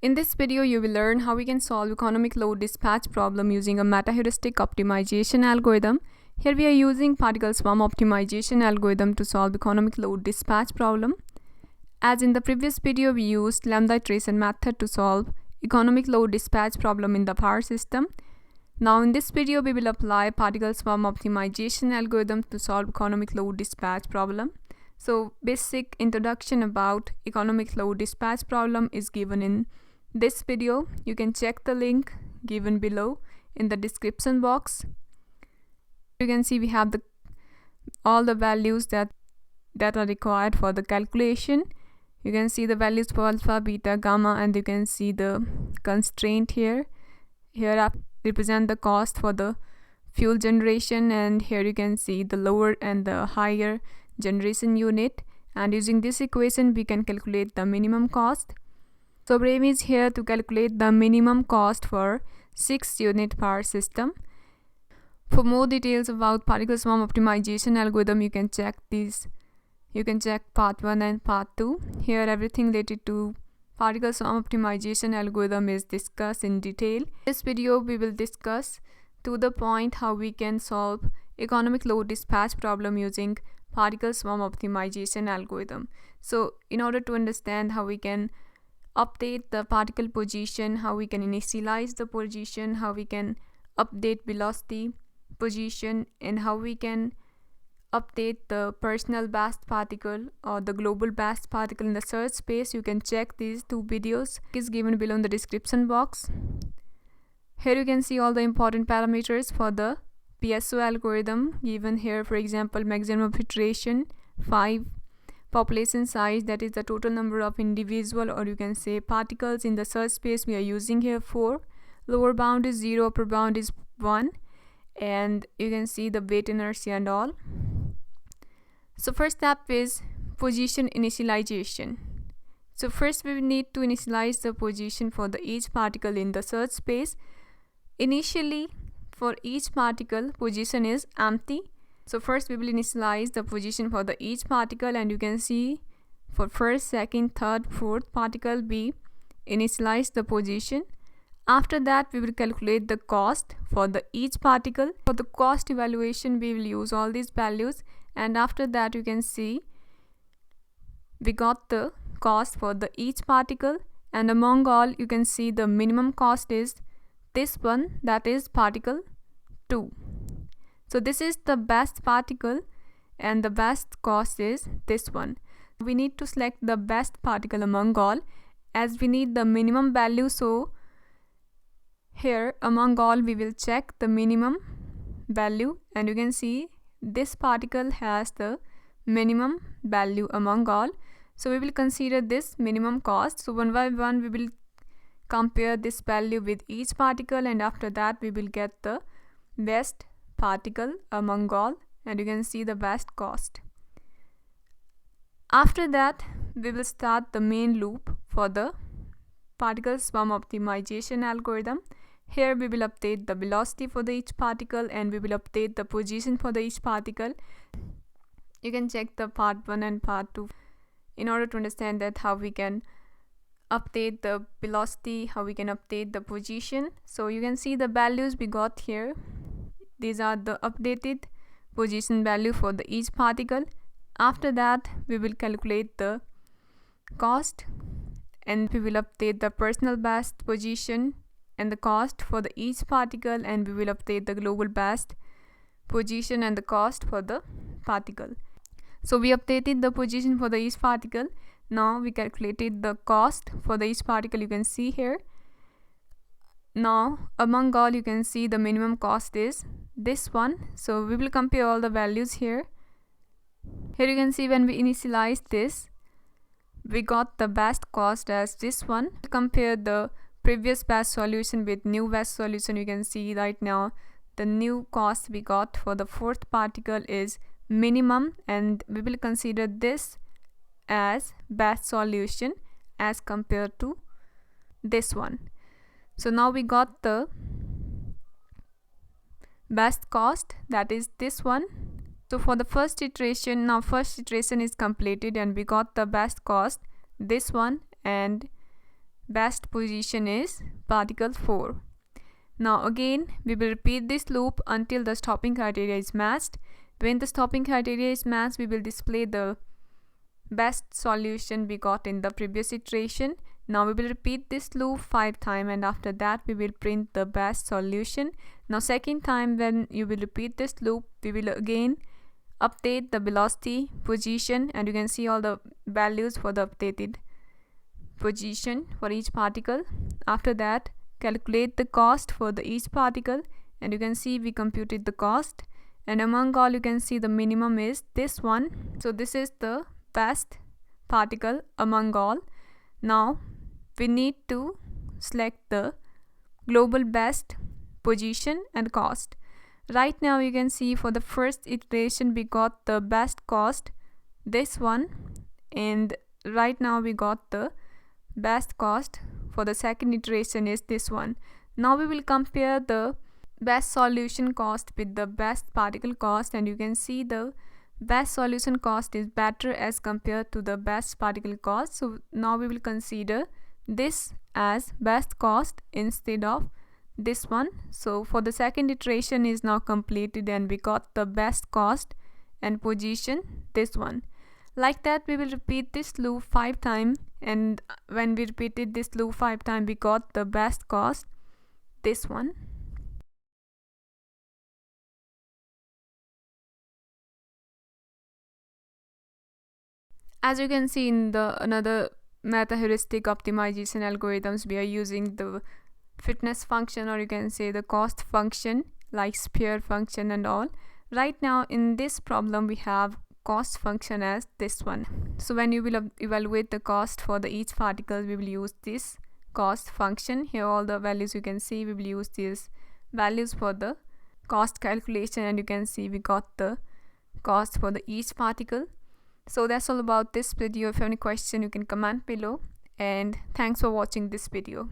In this video, you will learn how we can solve economic load dispatch problem using a meta-heuristic optimization algorithm. Here we are using particle swarm optimization algorithm to solve economic load dispatch problem. As in the previous video, we used lambda iteration method to solve economic load dispatch problem in the power system. Now in this video, we will apply particle swarm optimization algorithm to solve economic load dispatch problem. So basic introduction about economic load dispatch problem is given in this video. You can check the link given below in the description box. You can see we have all the values that are required for the calculation. You can see the values for alpha, beta, gamma, and you can see the constraint here. Here I represent the cost for the fuel generation, and here you can see the lower and the higher generation unit, and using this equation we can calculate the minimum cost. So our aim is here to calculate the minimum cost for 6 unit power system. For more details about particle swarm optimization algorithm, you can check these. You can check part 1 and part 2. Here everything related to particle swarm optimization algorithm is discussed in detail. In this video we will discuss to the point how we can solve economic load dispatch problem using particle swarm optimization algorithm. So in order to understand how we can update the particle position, how we can initialize the position, how we can update velocity position, and how we can update the personal best particle or the global best particle in the search space, you can check these 2 videos. It is given below in the description box. Here you can see all the important parameters for the PSO algorithm given here. For example, maximum of iteration 5, population size, that is the total number of individual or you can say particles in the search space we are using here 4, lower bound is 0, upper bound is 1, and you can see the weight inertia and all. So first step is position initialization. So first we need to initialize the position for each particle in the search space. Initially for each particle position is empty. So first we will initialize the position for each particle, and you can see for first, second, third, fourth particle we initialize the position. After that we will calculate the cost for each particle. For the cost evaluation we will use all these values, and after that you can see we got the cost for each particle, and among all you can see the minimum cost is this one, that is particle 2. So this is the best particle and the best cost is this one. We need to select the best particle among all as we need the minimum value. So here among all we will check the minimum value, and you can see this particle has the minimum value among all. So we will consider this minimum cost. So one by one we will compare this value with each particle, and after that we will get the best particle among all, and you can see the best cost. After that we will start the main loop for the particle swarm optimization algorithm. Here we will update the velocity for each particle, and we will update the position for each particle. You can check the part 1 and part 2 in order to understand that how we can update the velocity, how we can update the position. So you can see the values we got here. These are the updated position value for each particle. After that we will calculate the cost, and we will update the personal best position and the cost for each particle, and we will update the global best position and the cost for the particle. So we updated the position for each particle. Now we calculated the cost for each particle, you can see here. Now among all you can see the minimum cost is this one. So we will compare all the values here. Here you can see when we initialize this we got the best cost as this one. Compare the previous best solution with new best solution. You can see right now the new cost we got for the 4th particle is minimum, and we will consider this as best solution as compared to this one. So now we got the best cost, that is this one. So for the first iteration, now first iteration is completed and we got the best cost, this one, and best position is particle 4. Now again we will repeat this loop until the stopping criteria is matched. When the stopping criteria is matched, we will display the best solution we got in the previous iteration. Now we will repeat this loop 5 times, and after that we will print the best solution. Now second time when you will repeat this loop, we will again update the velocity, position, and you can see all the values for the updated position for each particle. After that, calculate the cost for the each particle, and you can see we computed the cost, and among all you can see the minimum is this one. So this is the best particle among all. Now we need to select the global best position and cost. Right now you can see for the first iteration we got the best cost, this one, and right now we got the best cost for the second iteration is this one. Now we will compare the best solution cost with the best particle cost, and you can see the best solution cost is better as compared to the best particle cost. So now we will consider this as best cost instead of this one. So for the second iteration is now completed, and we got the best cost and position, this one. Like that we will repeat this loop 5 times, and when we repeated this loop 5 times we got the best cost, this one. As you can see in the another meta-heuristic optimization algorithms, we are using the fitness function, or you can say the cost function like sphere function and all. Right now in this problem we have cost function as this one. So when you will evaluate the cost for the each particle, we will use this cost function. Here all the values you can see, we will use these values for the cost calculation, and you can see we got the cost for the each particle. So that's all about this video. If you have any question you can comment below, and thanks for watching this video.